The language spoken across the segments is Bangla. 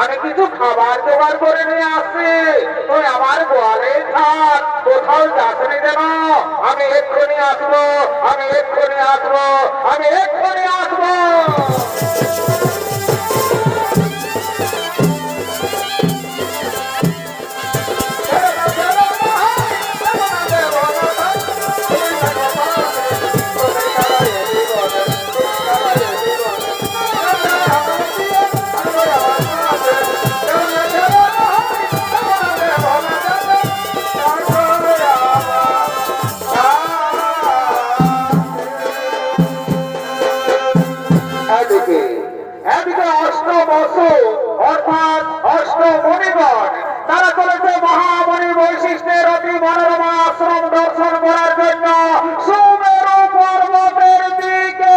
আমি কিছু খাবার জোগাড় করে নিয়ে আসছি, তুই আমার গোয়ালে থাক, কোথাও যাসনি যেন। আমি এক্ষুনি আসবো, আমি এক্ষুনি আসবো, আমি এক্ষুনি আসবো। এদিকে অষ্টবসু অর্থাৎ অষ্টমণিগণ তারা চলেছে মহামণি বৈশিষ্ট্যের অতি মনোরমা আশ্রম দর্শন করার জন্য সুমেরু পর্বতের দিকে।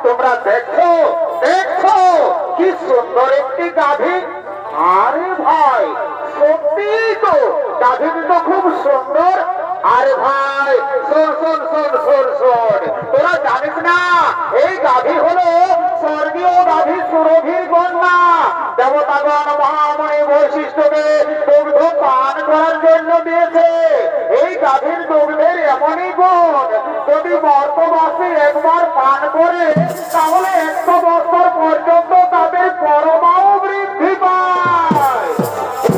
তোমরা দেখো দেখো কি সুন্দর একটি গাভী। আরে ভাই সত্যি তো গাভী তো খুব সুন্দর। আরে ভাই শোন শোন শোন শোন শোন, তোরা জানিস না এই গাভী হলো স্বর্গীয় গাভী সুরভির কন্যা। দেবতাগণ মহামণি বৈশিষ্ট্যকে দুগ্ধ পান করার জন্য দিয়েছে। এই গাভীর দুগ্ধের এমনই গুণ, যদি মর্তবাসী একবার পান করে তাহলে 100 বছর পর্যন্ত তাদের পরমাও বৃদ্ধি পায়।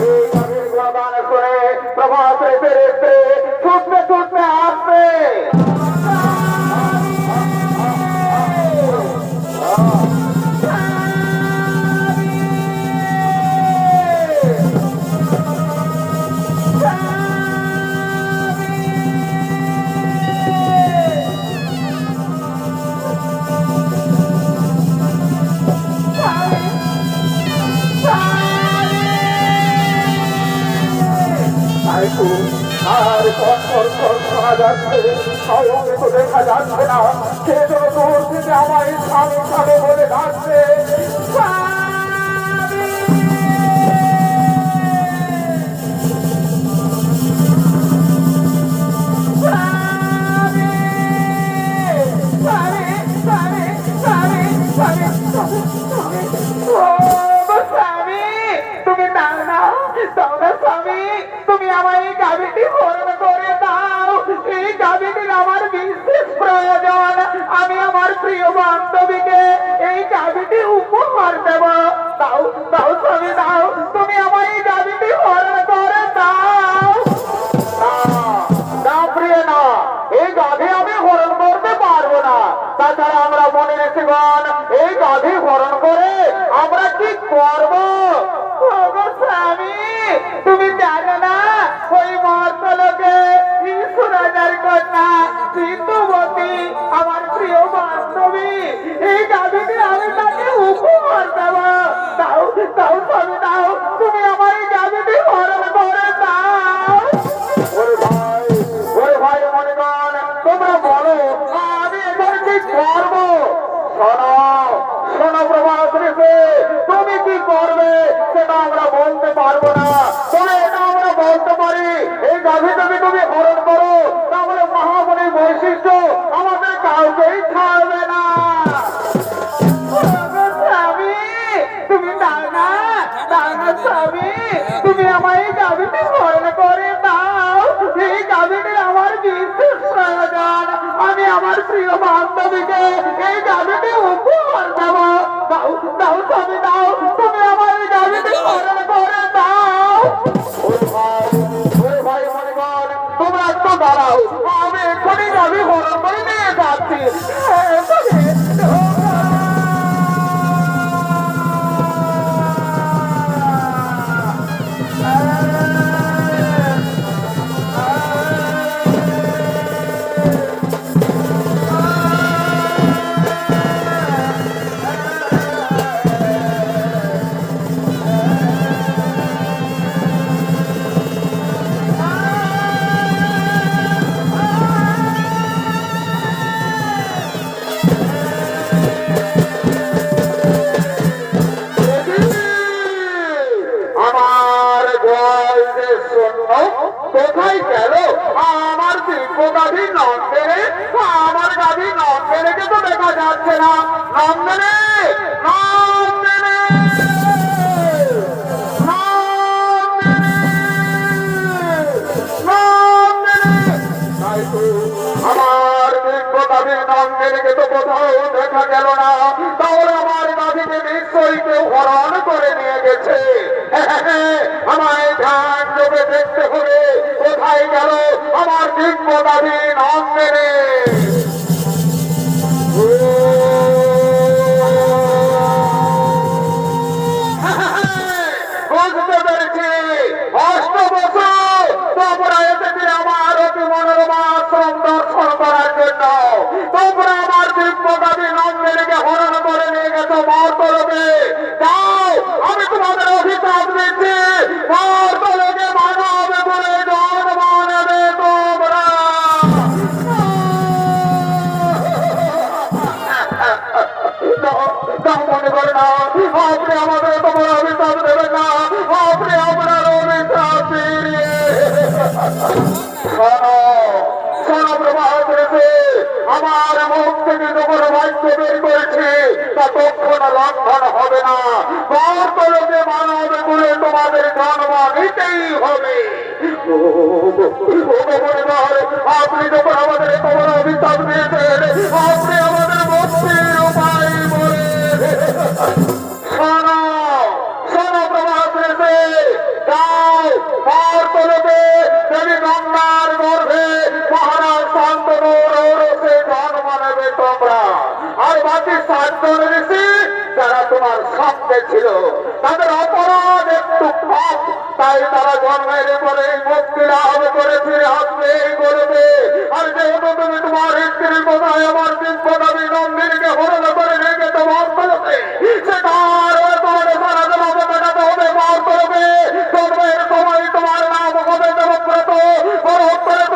এই গাভীর গুণগান শুনে প্রভাস রেতে রেতে ছুটতে ছুটতে আসবে। শোনা যাচ্ছে, কাউকে তো দেখা যাচ্ছে না। সে যেন দূর থেকে আমায় স্বামী স্বামী বলে ডাকছে। তুমি আমায় এই গাভীটি হরণ করে দাও। এই গাভীটির আমার বিশেষ প্রয়োজন। আমি আমার প্রিয় বান্ধবীকে এই গাভীটি উপহার দেব। দাও দাও স্বামী দাও, তুমি আমায় এই গাভীটি হরণ করে দাও। না প্রিয় না, এই গাভী আমি হরণ করতে পারবো না। তাছাড়া আমরা মনে রেখেগণ, এই গাভী হরণ করে আমরা কি করবো? স্বামী তুমি জানো না, ওই মর্তলোকে ঈশ্বরাজার কন্যা সিন্ধুবতী আমার প্রিয় বান্ধবী, এই গাভীটি আমি তাকে উপহার দেব। দাও দাও স্বামী দাও, তুমি আমার এই গাভীটি হরণ করে দাও। ওরে ভাই মনিগণ, তোমরা বলো আমি এবার কি করবো? শোনো শোনো প্রভাস রেখে, তুমি কি করবে সেটা আমরা বলতে পারবো না, তবে এটা আমরা বলতে পারি এই গাভীটাকে তুমি হরণ করো, তাহলে মহামণির বৈশিষ্ট্য আমাদের কাউকেই ছাড়বে না। স্বামী তুমি দাও না স্বামী, তুমি আমায় এই গাভীটি হরণ করে দাও। এই গাভীটির আমার বিশেষ প্রয়োজন। আমি আমার প্রিয় বান্ধবীকে এই গাভীটি উপহার দেব। দাও দাও স্বামী দাও, তুমি আমার এই গাভীটি হরণ করে দাও। ভাই মনিগণ, তোমরা একটু দাঁড়াও, আমি এক্ষুনি গাভী হরণ করে নিয়ে যাচ্ছি। কোথায় গেল আমার দিব্য গাভী নন্দনে? আমার গাভী নন্দনেকে তো দেখা যাচ্ছে না। নন্দনে নন্দনে আমার দিব্য গাভী নন্দনেকে তো কোথাও দেখা গেল না। তাহলে আমার গাভীকে নিশ্চয়ই কেউ হরণ করে নিয়ে গেছে। আমায় ধ্যান যোগে দেখতে হবে কোথায় গেল আমার দিব্য গাভী নন্দনে। বুঝতে পেরেছি, 8 বছর তোমরা এসেছি আমার অতি মনোরমা আশ্রম দর্শন করার জন্য। তোমরা আমার দিব্য গাভী নন্দনীকে হরণ করে নিয়ে গেছো মর্তলোকে। যাও, আমি তোমাদের অভিশাপ দিচ্ছি, মর্তলোকে মানব বলে জন্ম নেবে তোমরা। মনে করে না, আপনি আমাদের তোমার অভিশাপ দেবেন না, আপনি আপনার অভিশাপ ফিরিয়ে শোনো প্রভাত রেখে, আমার মুখ থেকে যখন বাক্য বের করেছি তা তখন লঙ্ঘন হবে না। মর্তলোকে মানব বলে তোমাদের জন্ম নিতেই হবে। আপনি যখন আমাদের তোমার অভিশাপ দিয়েছেন, আপনি আমাদের মুক্তির উপায় বলে শোনো শোনো প্রভাত রেখে, যাও মর্তলোকে দেবী গঙ্গার গর্ভে মহারাজ শান্তনুর ঔরসে জন্ম নেবে তোমরা। আর বাকি 7 জন ঋষি যারা তোমার সামনে ছিল তাদের অপরাধ একটু কম, তাই তারা জন্মের পরে মুক্তি লাভ করে ফিরে আসবে এই গর্বে। আর যেহেতু তুমি তোমার স্ত্রীর কোথায় আমার দিব্য গাভী নন্দিনীকে হরণ করে রেখে তোমার তরফে, সেটার তোমাদের সারা জবাব মেটাতে হবে মর্তলোকে। জন্মের সময় তোমার নাম হবে দেবব্রত, পরোত্তরে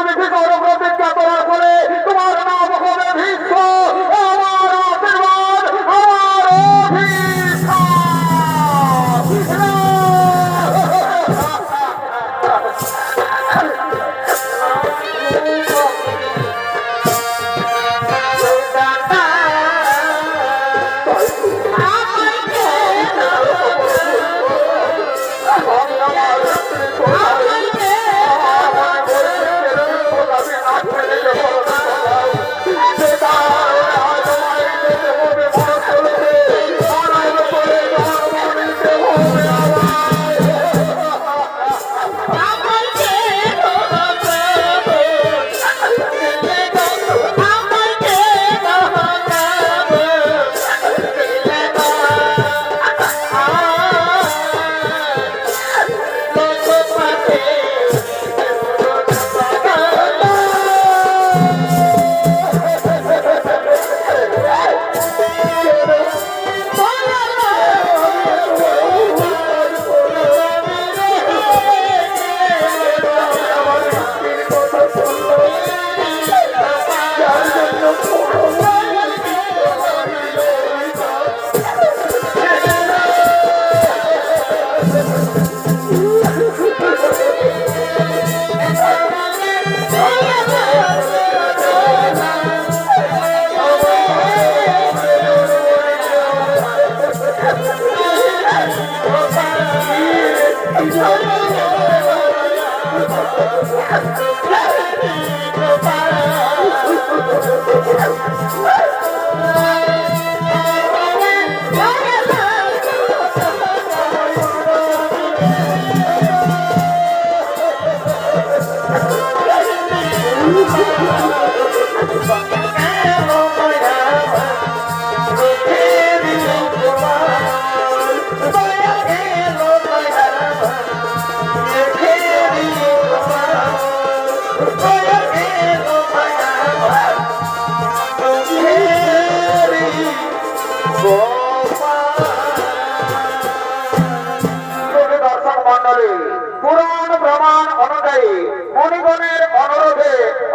পুরাণ প্রমাণ অনুযায়ী মণিগণের অনুরোধে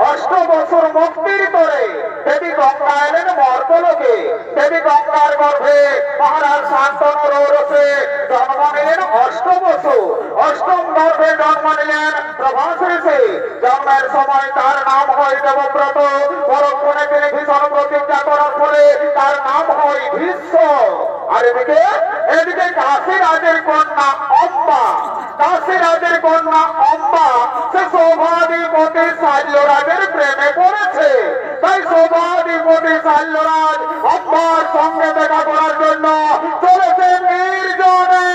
8 বছর মুক্তির করে দেবী গঙ্গা এলেন মর্তলোকে। দেবী গঙ্গার গর্ভে মহারাজ শান্তনু রৌরসে জন্ম নিলেন 8 বছর। 8ম গর্ভে জন্ম নিলেন প্রভাস ঋষি। জন্মের সময় তার নাম হয় দেবব্রত। পরক্ষণে তিনি ভীষণ প্রতিজ্ঞা করার ফলে তার নাম হয় ভীষ্ম। আর এদিকে কাশী রাজের কন্যা অম্বা, কাশী রাজের কন্যা অম্বা সে সৌভাধিপতি শাল্যরাজের প্রেমে পড়েছে। তাই সৌভাধিপতি শাল্যরাজ অম্বার সঙ্গে দেখা করার জন্য চলেছে নির্জনে।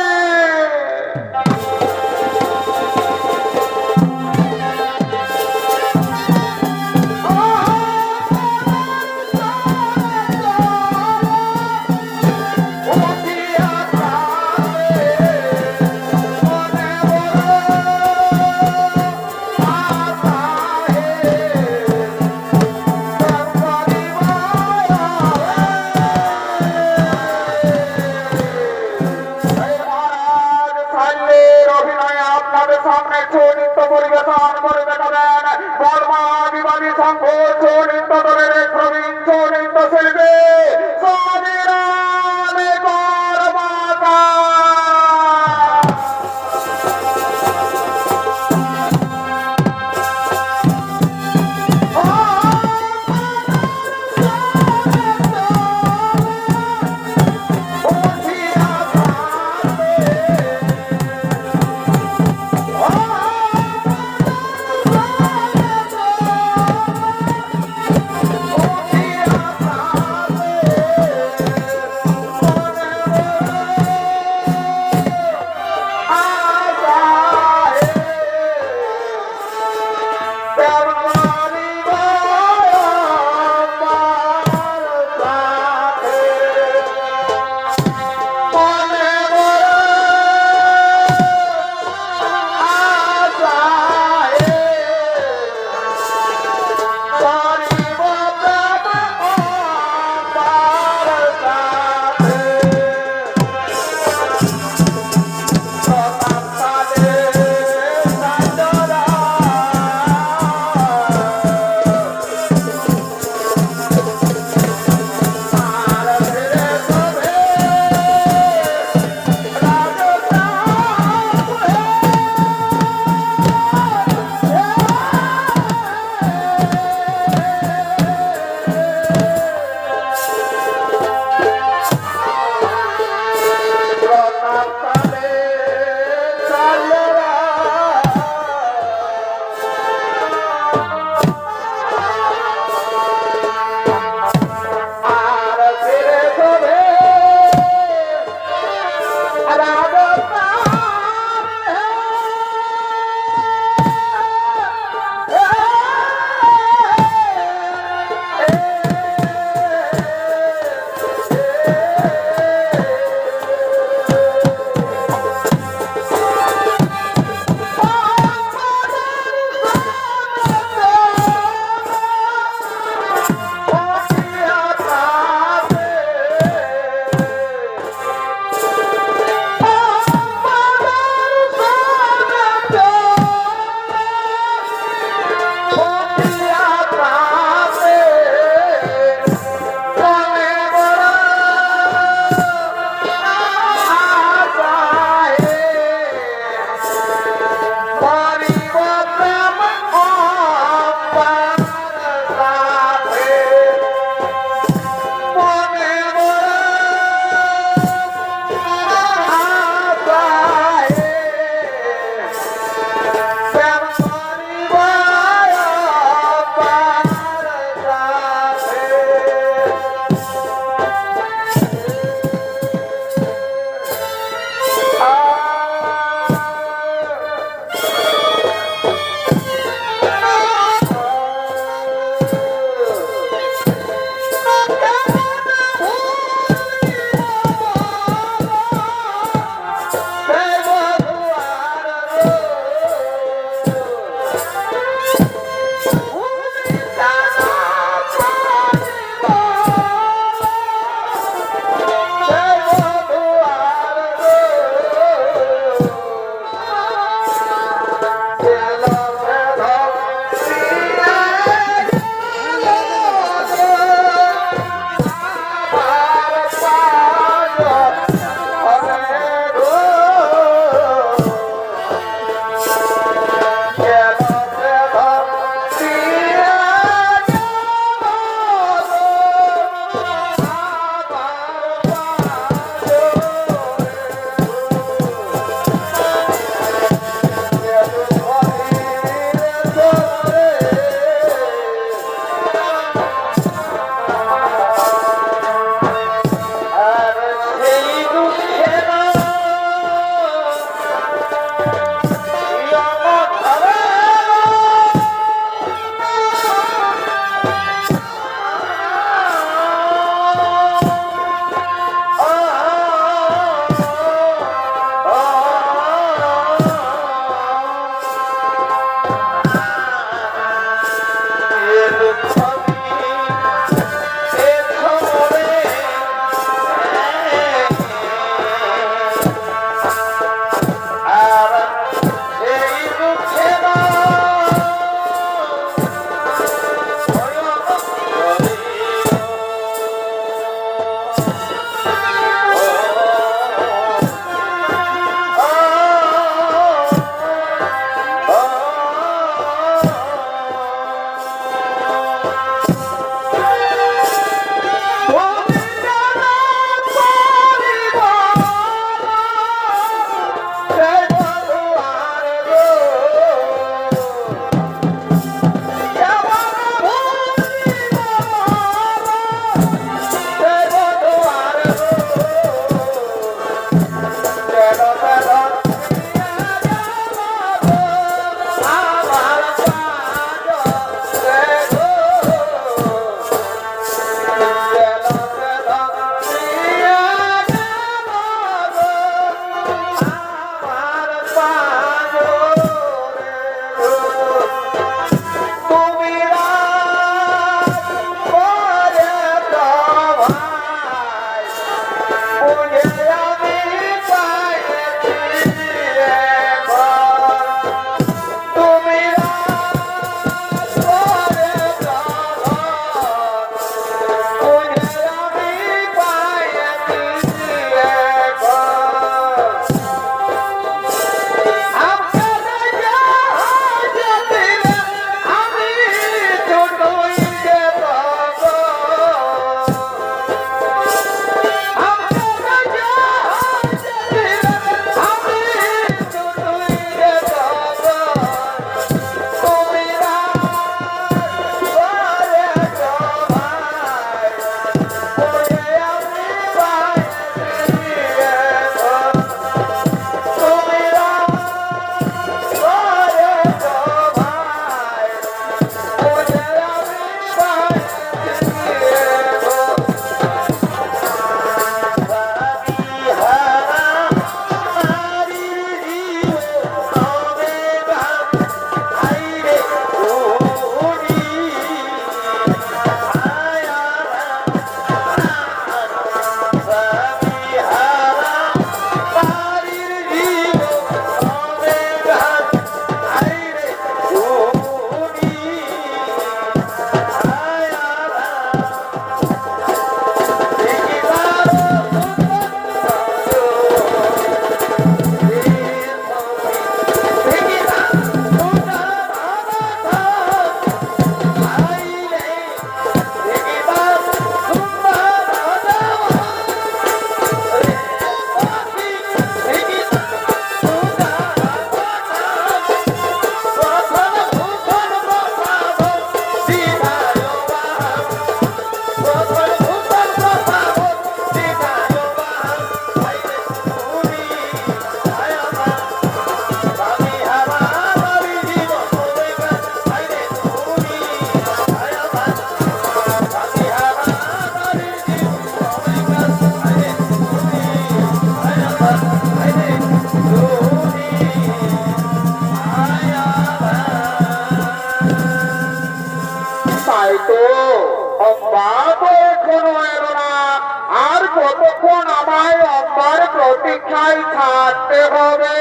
অপেক্ষায় থাকতে হবে।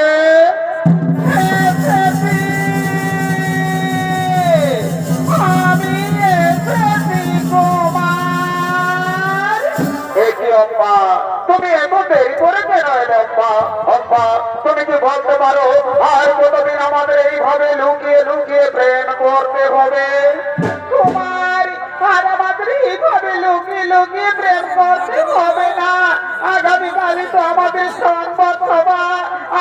আমি এসেছি তোমার। একি অম্বা, তুমি এত দেরি করে কেন এলে অম্বা? অম্বা, তুমি কি বলতে পারো আর কতদিন আমাদের এইভাবে লুকিয়ে লুকিয়ে প্রেম করতে হবে? তোমার আর আমাদের এইভাবে লুকিয়ে লুকিয়ে প্রেম করতে হবে না। আগামীকালই তো আমাদের সংবাদ সভা।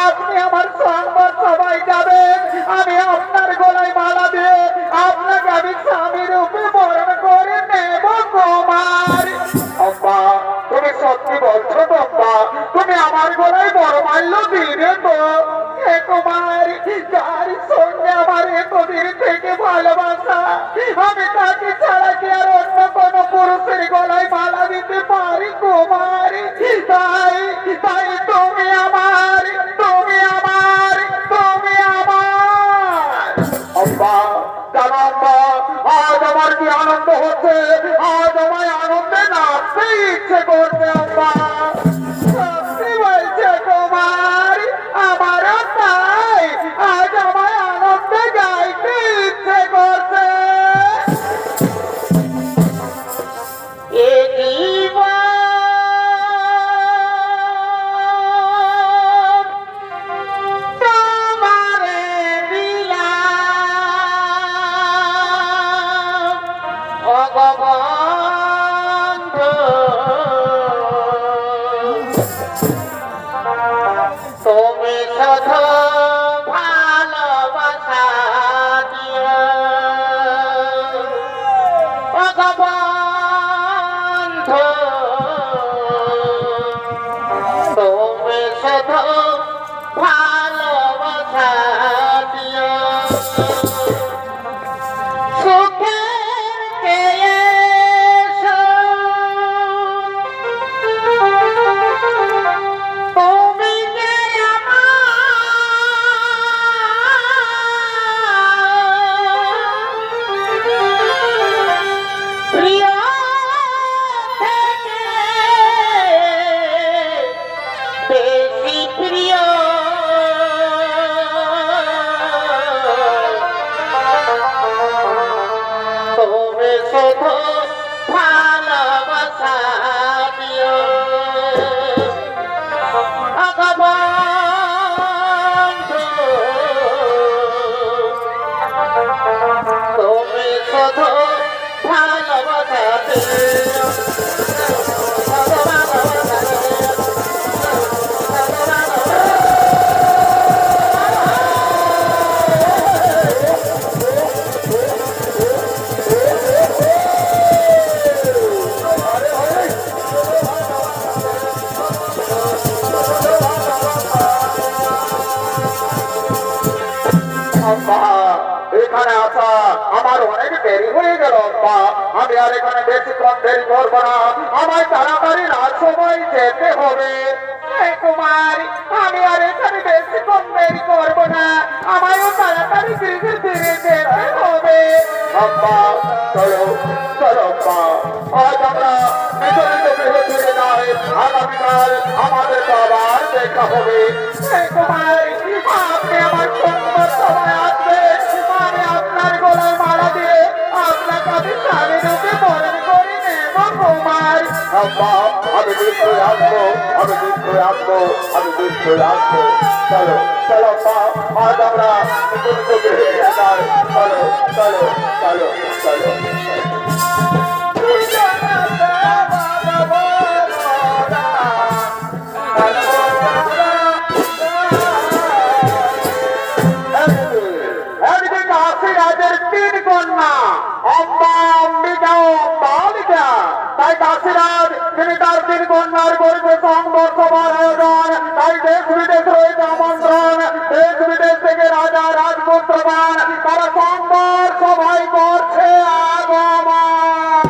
আপনি আমার সংবাদ সভায় যাবেন। আমি আপনার গলায় মালা দিয়ে আপনাকে আমি স্বামী রূপে বরণ করে নেব কুমার। অম্বা, তুমি সত্যি বলছো তো অম্বা? তুমি আমার গলায় বরমাল্য দিবে তো? হে কুমার, যার সঙ্গে আমার এতদিন থেকে ভালোবাসা, আমি তাকে ছাড়া কি আর অন্য কোন পুরুষের গলায় মালা দিতে পারি কুমার? তাই তাই তুমি আমার, তুমি আমার, তুমি আমার। অম্বা, জানো অম্বা, আজ আমার কি আনন্দ হচ্ছে। আজ আমায় আনন্দে নাচতে ইচ্ছে করছে অম্বা। সত্যি বলছে কুমার, আমারও তাই। আজ আমায় আনন্দে গাইতে ইচ্ছে করছে। এ জীবন তোমারে দিলাম ভগবন্ধু, তুমি শুধু ভালোবাসা দিও ভগবন্ধু, তুমি শুধু ভালোবাসা দিও। সুখে এসো তুমি যে আমার প্রিয় থেকে বেশি প্রিয়। তুমি শুধু ভালোবাসা দিও ভগবন্ধু, তুমি শুধু ভালোবাসা দিও। এখানে আসা আমার অনেক দেরি হয়ে গেল অম্বা। আমি আর এখানে বেশিক্ষণ দেরি করবো না। আমায় তাড়াতাড়ি রাজসভায় যেতে হবে। কুমার, আমি আর এখানে বেশিক্ষণ দেরি করবো না। আমায়ও তাড়াতাড়ি ফিরে ফিরে যেতে হবে। অম্বা, চলো চলো অম্বা, আজ আমরা বিচলিত গৃহে ফিরে যাই। আগামীকাল আমাদের আবার দেখা হবে। কুমার, আপনি আমার সংবাদ সভায় আসবেন। আমি আপনার গলায় মালা দিয়ে আপনাকে আমি স্বামী রূপে বরণ করে নেব কুমার। অম্বা, আমি নিশ্চয়ই আসবো, আমি নিশ্চয়ই আসবো, আমি নিশ্চয়ই আসবো। চলো চলো অম্বা, আজ আমরা বিচলিত গৃহে ফিরে যাই। চলো চলো চলো চলো। রাজের তিন কন্যা অম্বা, অম্বিকা ও অম্বালিকা। তাই কাশীরাজ তিনি তার তিন কন্যার গর্ভে সংবাদ সভার আয়োজন। তাই দেশ বিদেশ রয়েছে আমন্ত্রণ। দেশ বিদেশ থেকে রাজা রাজপুত্রগণ তারা সংবাদ সভায় করছে আগমন।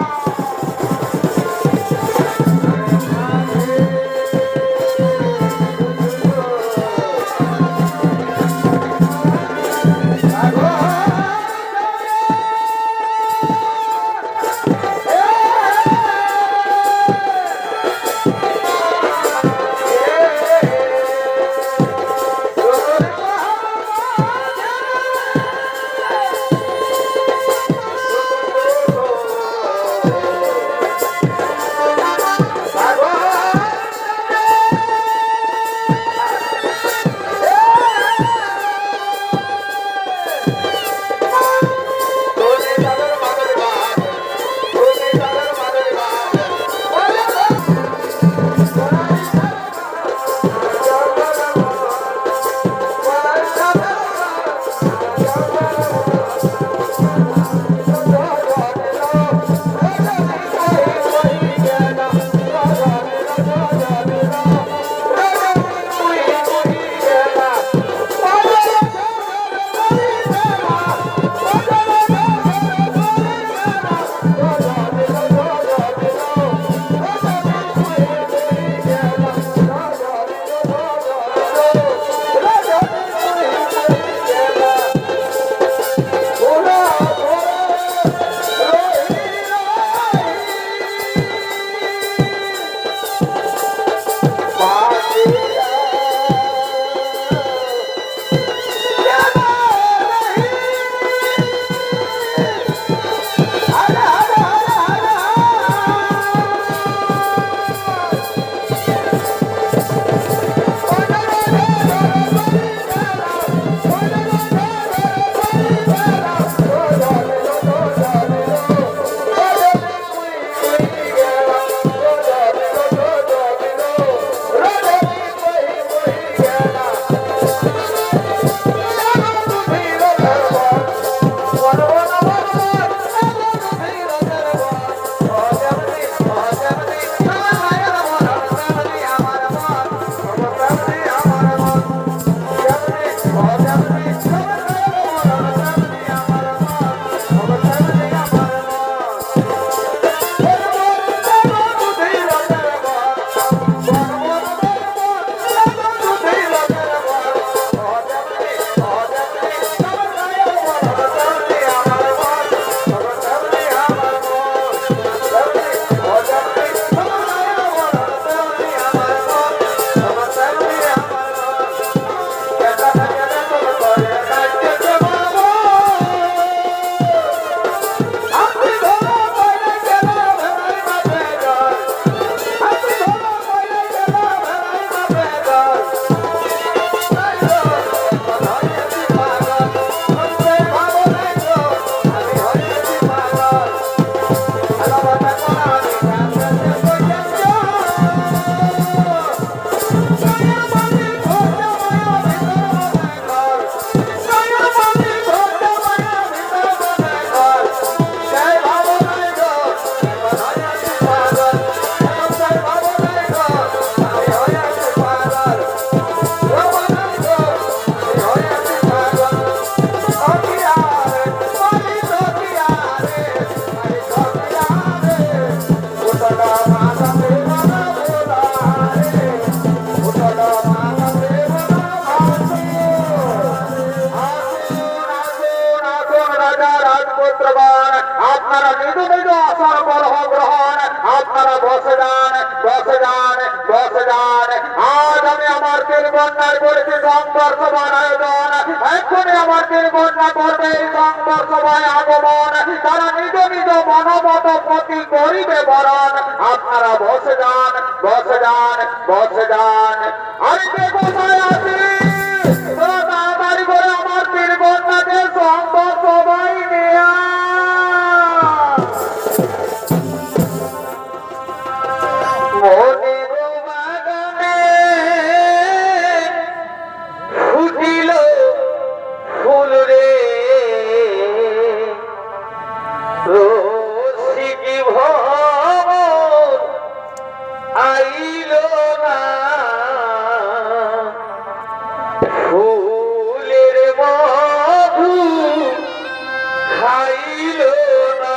আপনারা বসে যান, বসে যান, বসে যান। আজ আমি আমার তিন বন্যার করেছি সংঘর্ষ সভার আয়োজন। এক্ষুনি আমার তিন বন্যা করবে এই সংঘর্ষ সভায় আগমন। তারা নিজ নিজ মনোমত প্রতি করিবে বরণ। আপনারা বসে যান, বসে যান, বসে যান। আমি যে কোথায় আছি তোরা তাড়াতাড়ি করে আমার তিন বন্যাকে সংঘর্ষ সভায় নিয়ে আয়। মনের বাগানে ফুটিল ফুল রে, রসিকি ভ্রমর আইল না, ফুলের মধু খাইল না।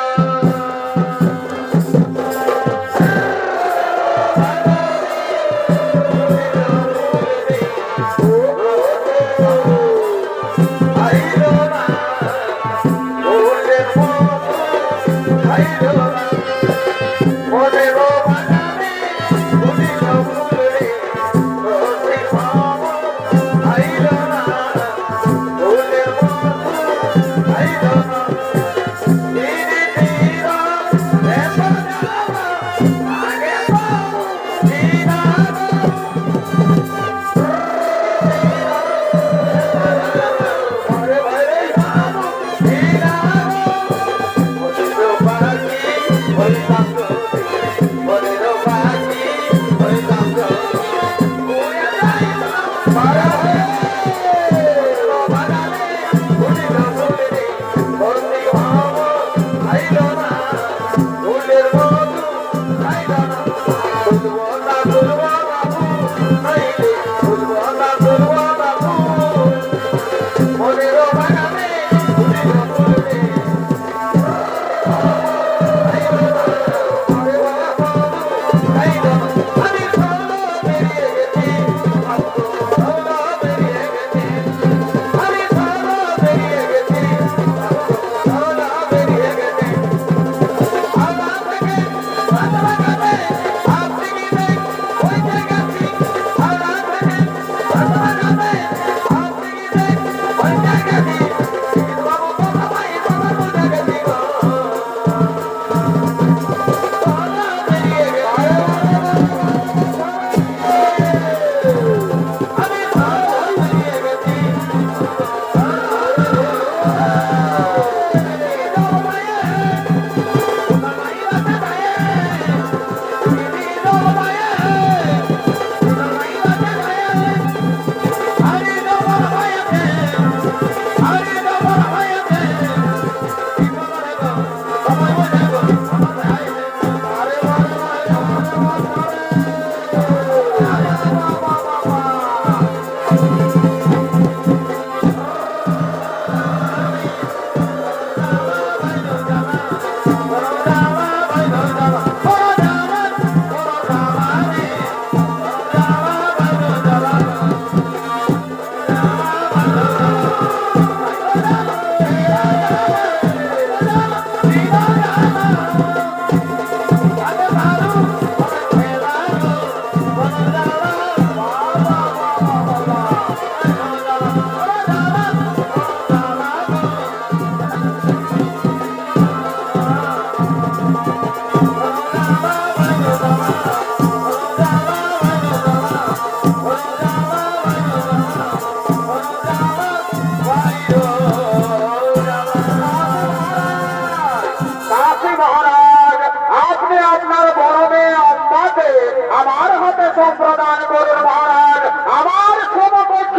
আমার হাতে সম্প্রদান করুন মহারাজ। আমার সমকক্ষ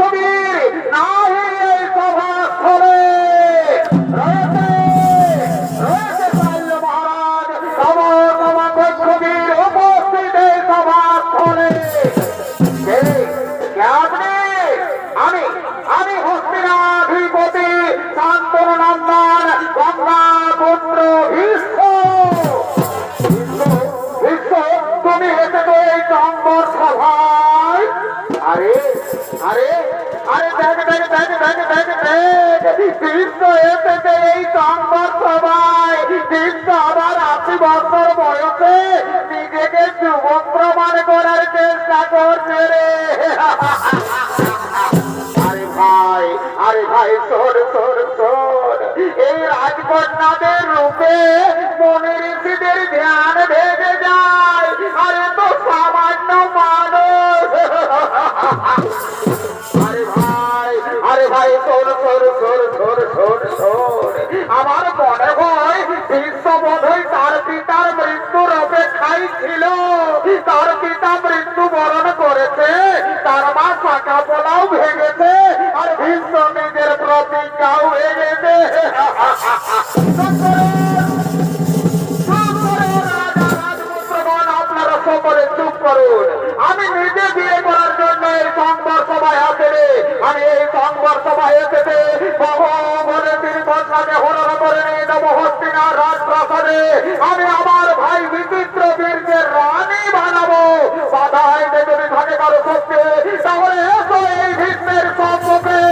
আরে আরে দেখ দেখ দেখ দেখ দেখ দেখ কৃষ্ণ এসেছে এই সংবাদ সবাই। কৃষ্ণ আবার 80 বছর বয়সে নিজেকে যুবক প্রমাণ করার চেষ্টা করছে রে। আরে ভাই শোন শোন শোন, এই রাজকন্যাদের রূপে মনে ঋষিদের ধ্যান ভেঙে যায়। আরে তো সামান্য মানুষ। আরে ভাই শোন শোন শোন শোন শোন শোন, আমার মনে হয় বিশ্ব বোধহয় তার পিতার মৃত্যুর অপেক্ষায় ছিল। তার পিতা মৃত্যু বরণ করেছে, তার মা শাখা পোলাও ভেঙেছে, আর বিশ্ব নিজের প্রতিজ্ঞাও ভেঙেছে। আপনারা সকলে চুপ করুন। আমি নিজে বিয়ে করার জন্য এই সংবাদ সভায় আসে রে। আমি এই সংবাদ সভায় এসেছে ভগবানের দীর্ঘসাকে হরণ করে নিয়ে যাবো হস্তিনার রাজপ্রাসাদে। আমি আমার ভাই বিচিত্র বীরকে রানী বানাবো। বাধায় যদি থাকে কারো শক্তি, তাহলে এসো এই ভীষ্মের সম্মুখে।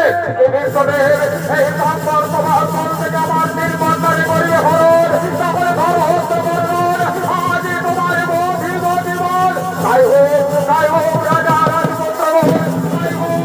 বিশ্বদেব এই সংবাদ সভার পর থেকে আমার নির্বাচনে করিয়ে হরণ, তাহলে ধর হস্ত করুন। আজই তোমার জীবন তাই হোক রাজা রাজপুত্র তাই হোক।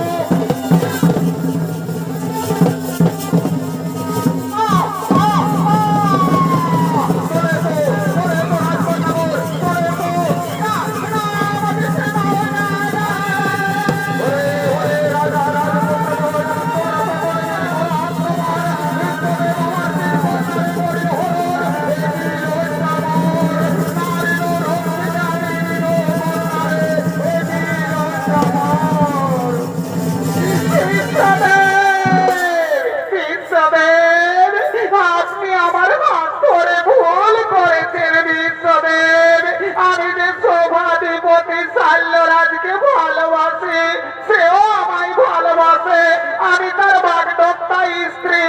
আপনি আমার হাত ধরে ভুল করেছেন বিশ্বদেব। আমি যে সভাধিপতি শাল্যরাজকে ভালোবাসি, সেও আমায় ভালোবাসে। আমি তার বাগদত্তা স্ত্রী।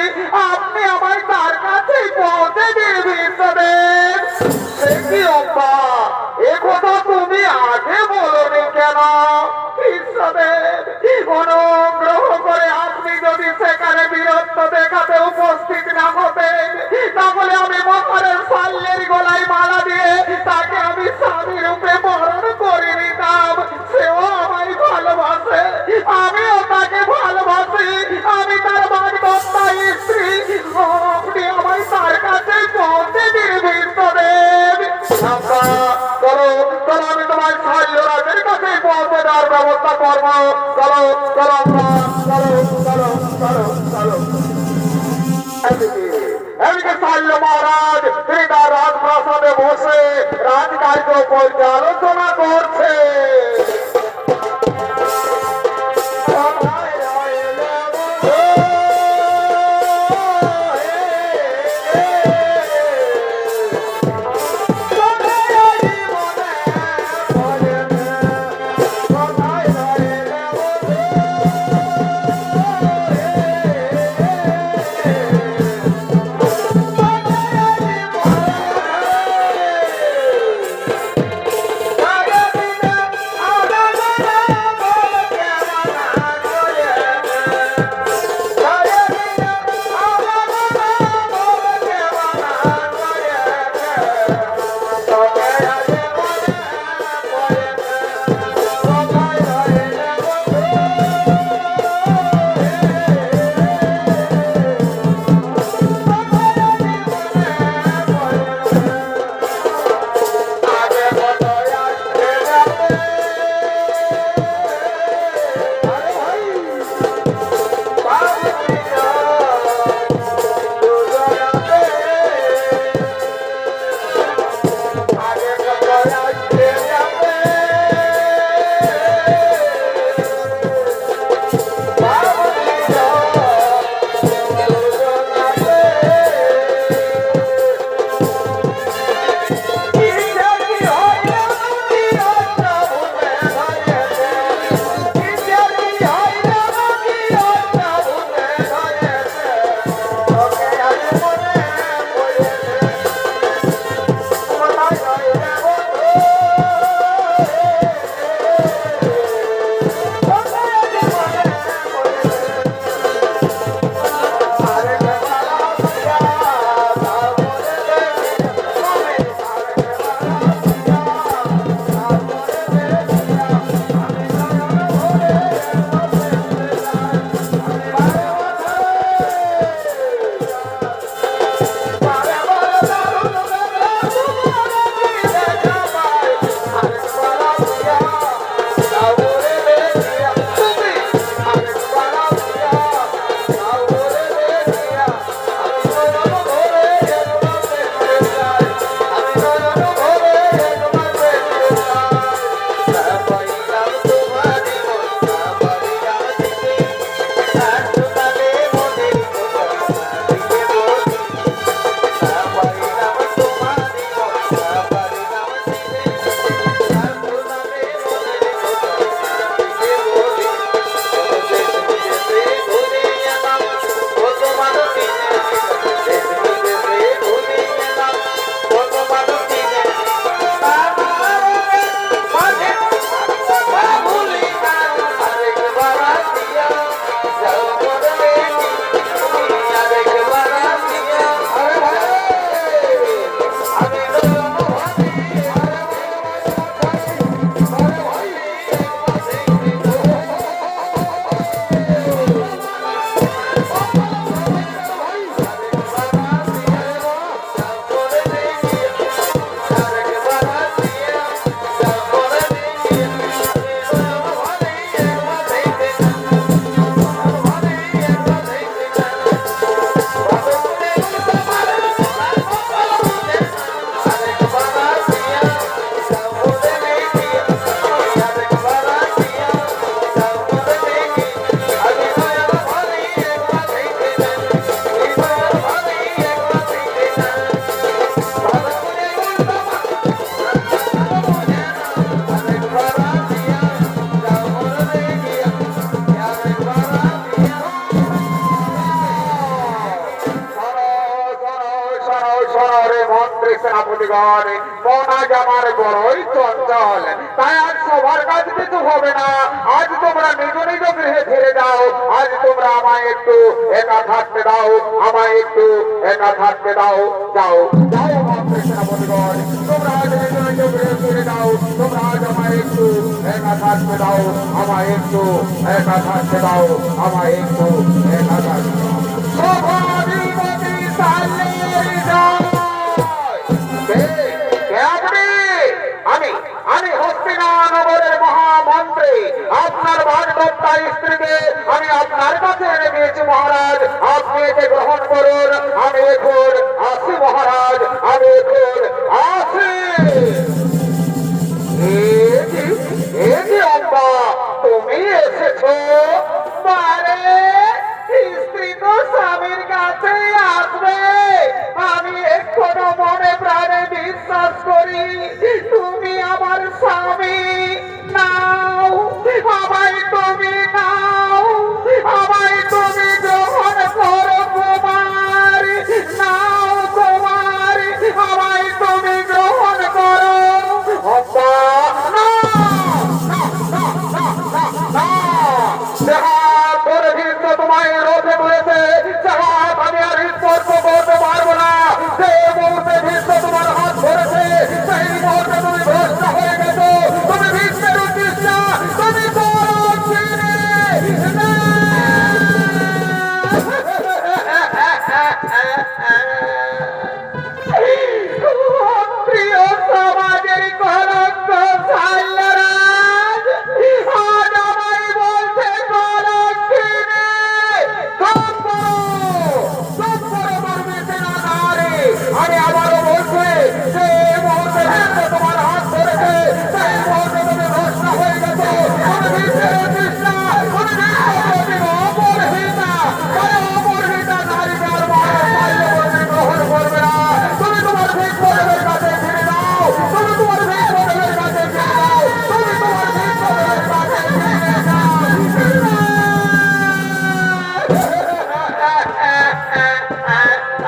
আপনি আমায় তার কাছেই পৌঁছে দিন বিশ্বদেব। সে কি অব্বা, এ কথা তুমি আগে বলনি কেন বিশ্বদেব? অনুগ্রহ করে আপনি যদি সেখানে বীরত্ব দেখাতে উপস্থিত না হতেন, তাহলে আমি মহারাজ শাল্যের গলায় মালা দিয়ে তাকে আমি স্বামী রূপে বরণ করে নিতাম। সেও আমায় ভালোবাসে, আমিও তাকে ভালোবাসি। আমি তার বাগদত্তা স্ত্রী। আপনি আমায় তার কাছে পৌঁছে দিন বিশ্বদেব। চলো চলো, আমি তোমার শাল্যরাজের কাছে পৌঁছে দেওয়ার ব্যবস্থা করবো। চলো চলো চলো চলো চলো চলো। এদিকে শাল্য মহারাজ তিনি তার রাজপ্রাসাদে বসে রাজকার্য পর্যালোচনা করছে। বন্ধুগণ, মন আজ আমার বড়ই চঞ্চল, তাই আজ সবার কাজ কিছু হবে না। আজ তোমরা নিজ নিজ গৃহে ফিরে যাও। আজ তোমরা আমায় একটু একা থাকতে দাও, আমায় একটু একা থাকতে দাও। যাও যাও আমার কৃষ্ণ বন্ধুগণ, তোমরা আজ নিজ নিজ গৃহে ফিরে যাও। তোমরা আজ আমায় একটু একা থাকতে দাও, আমায় একটু একা থাকতে দাও, আমায় একটু একা থাকতে দাও। শোভাধিপতি সালের জয়। আমি আমি হস্তিনানগরের মহামন্ত্রী, আপনার ভাগবত্তা স্ত্রীকে আমি আপনার কাছে এনে দিয়েছি মহারাজ। আপনি একে গ্রহণ করুন। আমি এখন আসি মহারাজ, আমি এখন আসি। অম্বা, তুমি এসেছো? মারে, স্ত্রী তো স্বামীর কাছে আসবে, আমি এখনো মনে প্রাণে বিশ্বাস করি তুমি আমার স্বামী। নাও আমায়, তুমি নাও আমায়, তুমি গ্রহণ করো কুমার। নাও কুমার, আমায় তুমি গ্রহণ করো। অম্বা, তোমায় রোধে বলেছে, আমি আর স্পর্শ করতে পারবো না। যে মুহূর্তে ভীষ্ম তোমার হাত ধরেছে, সেই মুহূর্তে তুমি ভ্রষ্ট হয়ে গেছো। তুমি ভীষ্মের উদ্দেশ্য, তুমি প্রিয় সমাজের কলঙ্ক সাল্লারাজ, আজ আমায় বলছে কলঙ্কিনী। আমি আবারও বলছি, যে মুহূর্তে তোমার হাত ধরেছে, সেই মুহূর্তে তুমি ভ্রষ্ট হয়ে গেছো। তুমি অপরহিতা, অপরহিতা নারীকে আর গ্রহণ করবে না। তুমি তোমার ভীষ্মদেবের কাছে ফিরে যাও, তুমি তোমার ভীষ্মদেবের কাছে ফিরে যাও, তুমি তোমার ভীষ্মদেবের কাছে ফিরে যাও।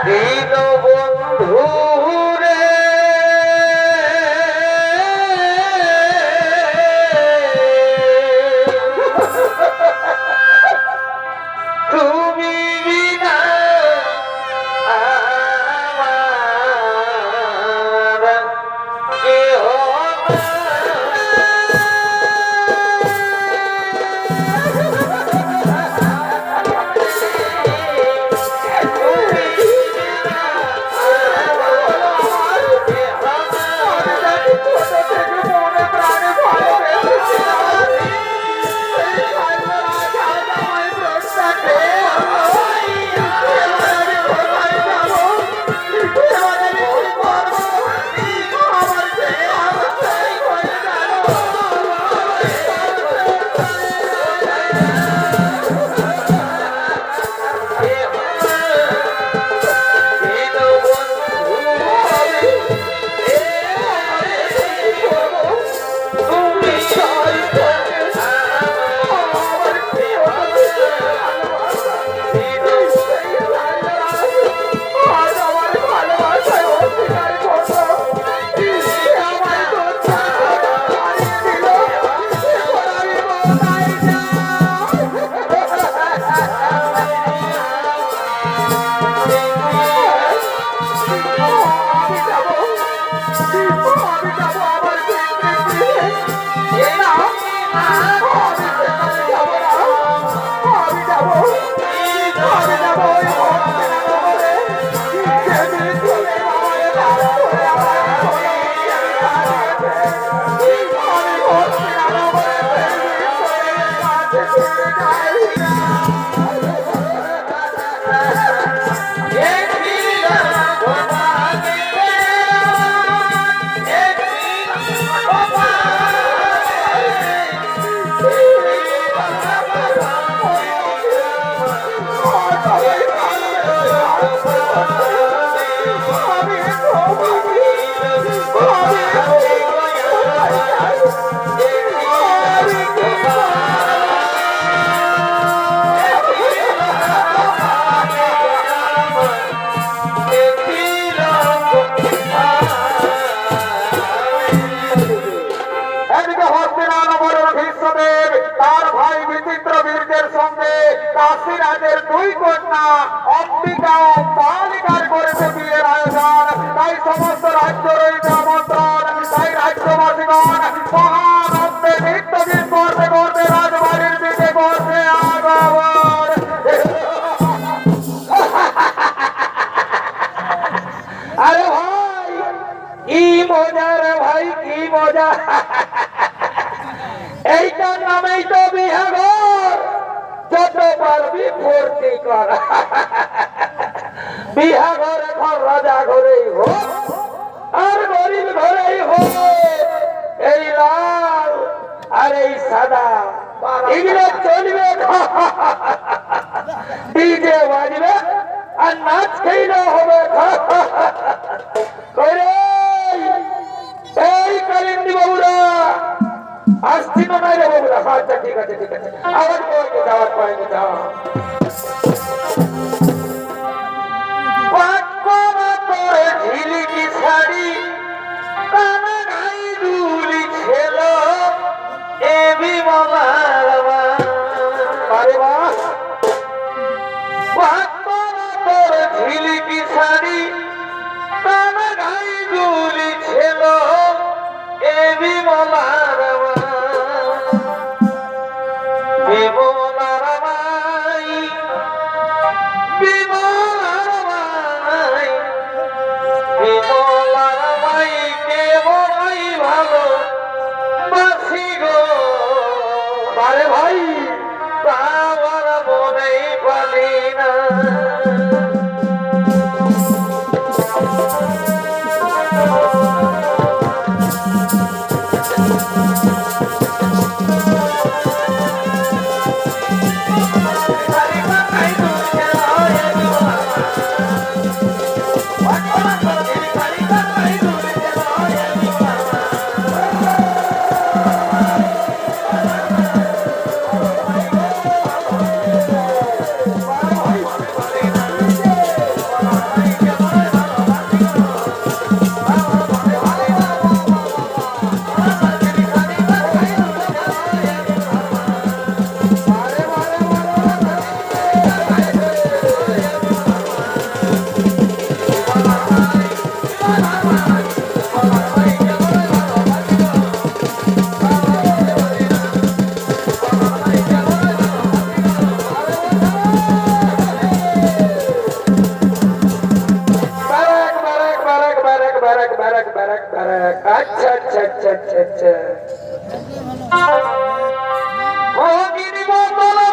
দীনবন্ধু রে, তুমি বিনা আমার কেহ রাজের দুই কন্যা অম্বিকা ও মালিকার করেছে বিয়ের আয়োজন। তাই সমস্ত রাজ্য রয়েছে আমন্ত্রণ। তাই রাজ্যবাসীগণ মহানন্দে নৃত্য গীত করতে করতে রাজবাড়ির দিকে করছে আগমন। আরে ভাই কি মজা রে ভাই, কি মজা! এইটার নামেই তো বিহাঘর। যত পারবি ফুর্তি কর। বিহাঘর এখন রাজা ঘরেই হোক আর গরিব ঘরেই হোক। এই লাল আর এই সাদা এগুলো চলবে। ডিজে বাজবে আর নাচ খেলে হবে। এই কালিন্দী বাবুরা আসছি না নাই রে বাবুরা? আচ্ছা ঠিক আছে ঠিক আছে, আওয়াজ পাইনি আওয়াজ পাইনি। ঝিলিকি শাড়ি টানা গাই দুলি ছিল এ বিমলার আরে বাহ! তোর ঝিলিকি শাড়ি টানা গাই দুলি ছিল এ বিমলার বিমলার মাই, বিমলার মাই, বিমলার মাই কে বড়াই ভালো বাসি গো। আরে ভাই আমার মনেই পালি না। अच्छा अच्छा अच्छा अच्छा अच्छा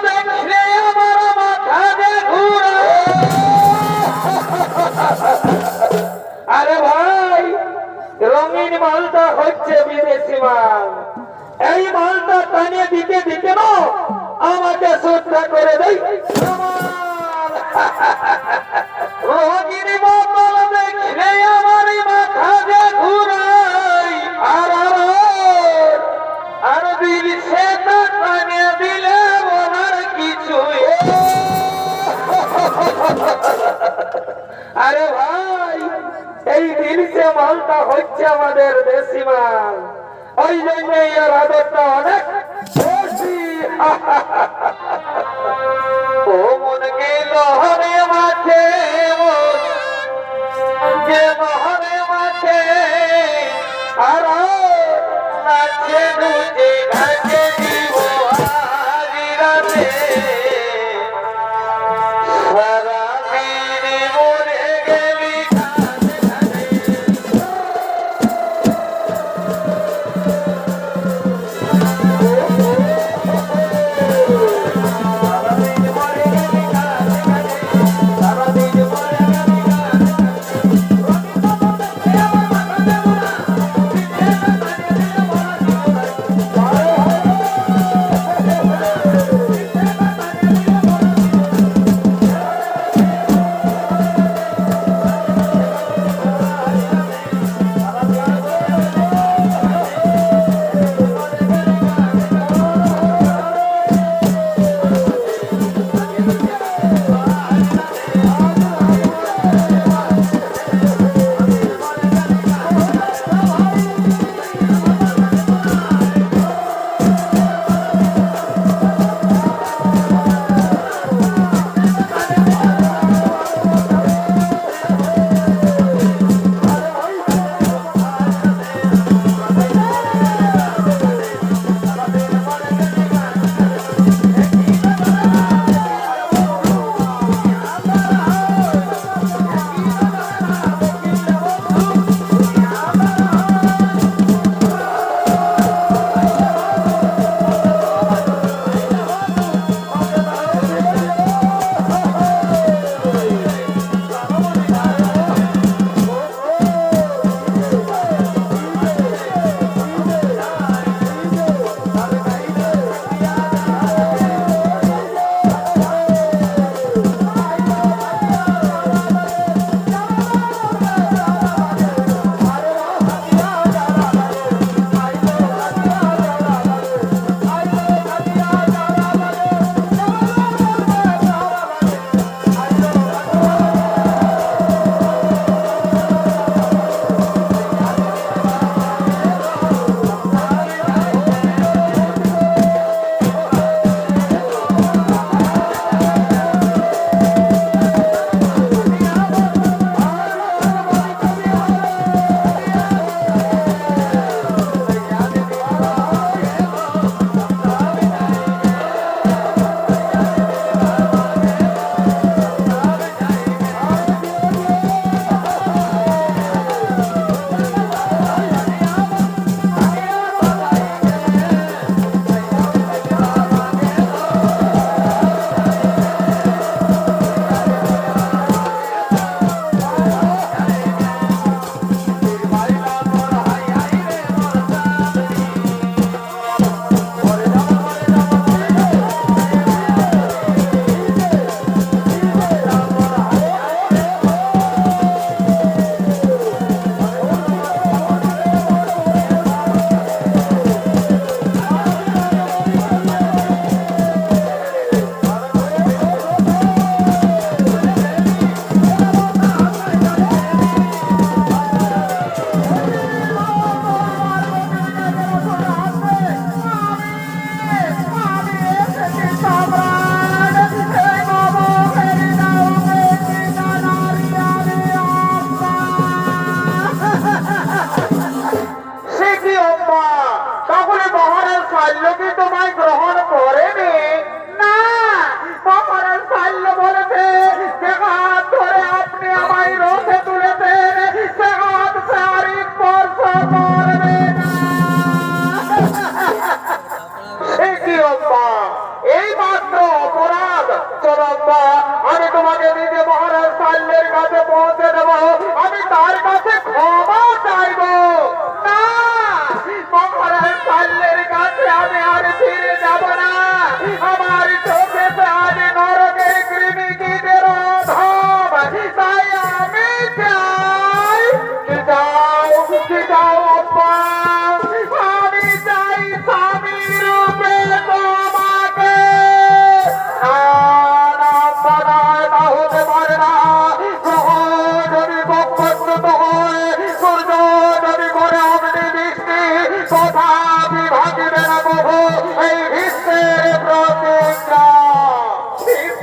দেখলে আমার মাথা যে ঘুরে। আরে ভাই রঙিন মালটা হচ্ছে বিদেশি মাল। এই মালটা টানিয়ে দিতে দিতে না আমাকে শ্রদ্ধা করে দেয়। রঙিন বোতল দেখলে আমার মাথা যে ঘুরাই। আর দিল সে টানিয়ে দিলে বলার কিছু। আরে ভাই এই দিল সে মালটা হচ্ছে আমাদের দেশি মাল। ওই জন্য এর আদরটা অনেক বেশি। ও মন গেল হরে মাঠে, যে মহরে মাঠে আর নাচে দুজে ঘাটে দিব হাজিরাতে সারা দিনে মরে গেলি ঘাটে ঘাটে।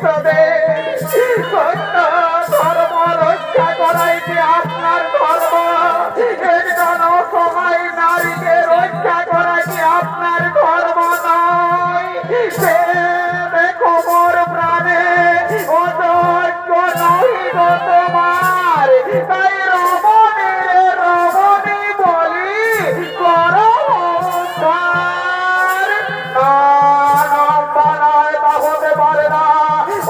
সত্য ধর্ম রক্ষা করাই কি আপনার ধর্ম? একজন অসহায় নারীকে রক্ষা করা কি আপনার ধর্ম নয়? সে দেখো মোর প্রাণে অযোগ্য নহিব তোমার, তাই রমণীর রমণী বলি করো উদ্ধার। না লম্বা নয়, তা হতে পারে না।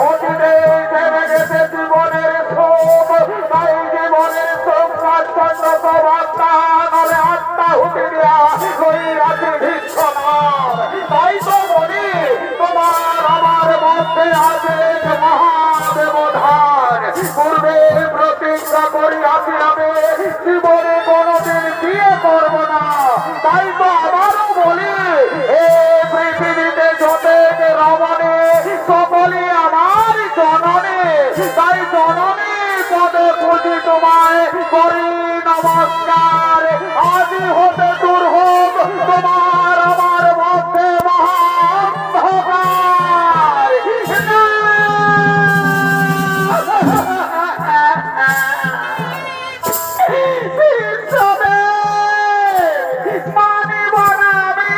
অতীতে থেমে গেছে জীবনের শোক, তাই জীবনের শোক কাটছন্দ সব আত্মা, নাহলে আত্মা হুটি দেয়া ওই রাত্রি ভিন্ন নাম। তাই তো বলি তোমার আমার মধ্যে আছে এক মহাদেবধান। পূর্বে প্রতিজ্ঞা করি আছি আমি জীবনে কোনোদিন বিয়ে করবো না। তাই তো আবারও বলি এ পৃথিবীতে যতেক রমণী সকলই আমার জননী। তাই জননী পদে খুঁজি তোমায় করি নমস্কার। আজ হতে দূর হোক তোমার আমার মধ্যে মহান্ধকার। মানিব না আমি,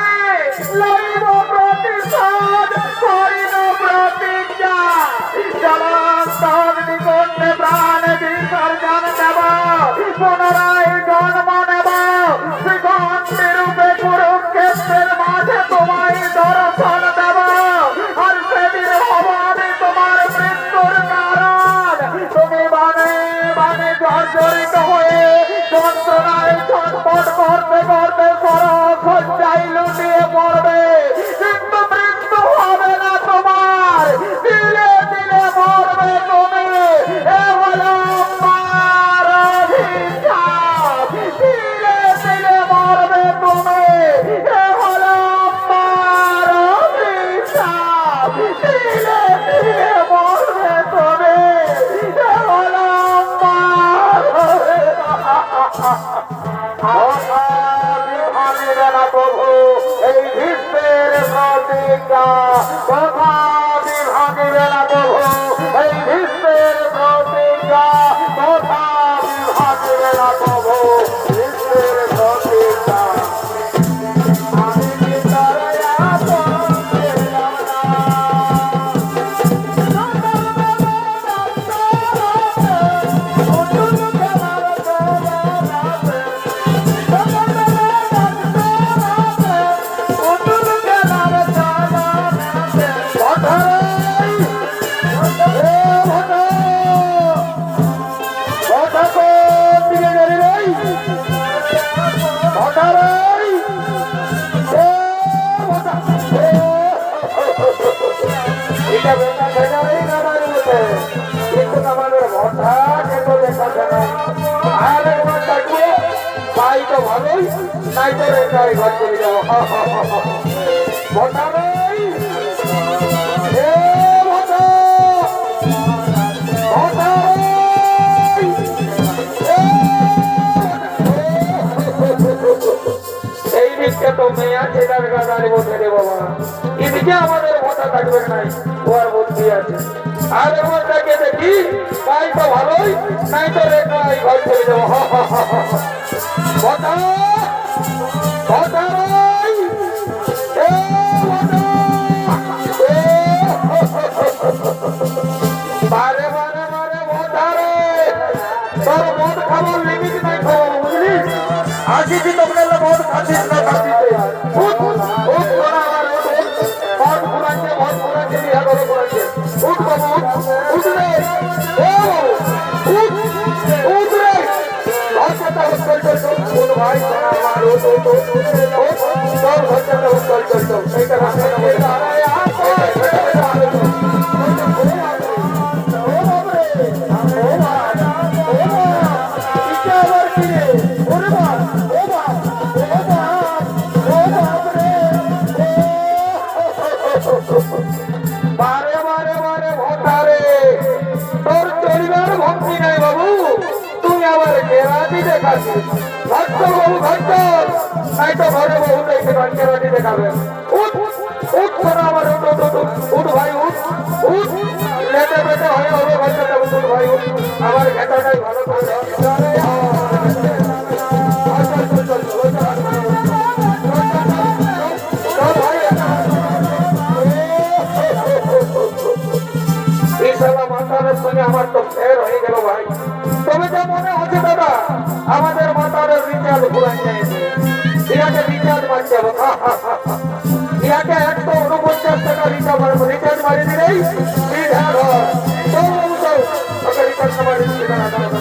লইব প্রতিশোধ, করিব প্রতিজ্ঞা। জলান্তর নিকটে প্রাণ বিসর্জন দেব, পুনরায় জন্ম নেব শ্রীকান্তের রূপে কুরুক্ষেত্রের মাঝে তোমায় দর্শন দেব। আর সেদিন হব আমি তোমার মৃত্যুর কারণ। তুমি বানে বানে জর্জরিত হয়ে যন্ত্রণায় ছটফট করতে করতে সরসজ্জায় লুটিয়ে পড়বে, কিন্তু মৃত্যু হবে না তোমার, দিলে দিলে মরবে তুমি। এ হলো আমার অভিশাপ। দিলে দিলে মরবে তুমি, এ হলো আমার অভিশাপ। দিলে দিলে মরবে তুমি, এ হলো আমার অভিশাপ। ভাঙিবে না প্রভু এই বিশ্বের প্রতিজ্ঞা, কথা ভাঙিবে না প্রভু এই বিশ্বের প্রতিজ্ঞা, কথা ভাঙিবে না প্রভু বিশ্বের প্রতিজ্ঞা। আমি ভিতরে আপন পেলাম না। কিন্তু আমাদের ভরসা কিন্তু দেখাচ্ছে না। আর একবার থাকবো তাই তো ভালোই, তাই তো রেখায় ঘর চলে যাবো। ভরসা নেই, এ ভরসা, ভরসা নেই, এই দিকটা তো মেয়ে আছে তার গাড়ি বসে রে বাবা, এদিকে আমাদের ভরসা থাকবে নাই, ও আর বুদ্ধি আছে। আর একবার তাকে দেখি তাই তো ভালোই, নাই তো রেখায় ঘর চলে যাবো। ভরসা, ভরসা নেই, এ ভরসা, বারে বারে বারে ভরসা রে, তোর মদ খাবার লিমিট নাই খাবার, বুঝলি? আসিছি তোমরা মদ খাচ্ছিস না খাচ্ছিস, উঠ উঠ করা আমার মদ ঘুরাচ্ছে, মদ ঘুরাচ্ছে, বিহা করে ঘুরাচ্ছে। উঠ বাবু উঠ, উঠ রে, ও উঠ, উঠ রে, ঘরটা চল চল চল, উঠ ভাই সোনা আমার, উঠ উঠ উঠ, চল ঘরটা চল চল চল, এইটা রাস্তা না বলে আরে বারে বারে বারে ভোটারে তোর চলিবার ভক্তি নাই বাবু, তুই আবার কেরাটি দেখাচ্ছিস। ঘট্ট বাবু ঘট্ট, নাই তো ঘরে বহু দেখে কেরাটি দেখাবেন। উঠ উঠ সোনা আমার, উঠ উঠ উঠ উঠ ভাই উঠ উঠ, মাথাটাই ভালো করে ধর। চল ভাই, এই শালা মাতারের সঙ্গে আমার তো ফের হয়ে গেল ভাই। তবে যা মনে হচ্ছে দাদা, আমাদের মাতারের রিচার্জ পুরাই যায়নি। ইয়াকে রিচার্জ মারতে হবে। ইয়াকে 149 টাকা রিচার্জ মারি দিলেই ওকে রিচার্জ মারি দিচ্ছি।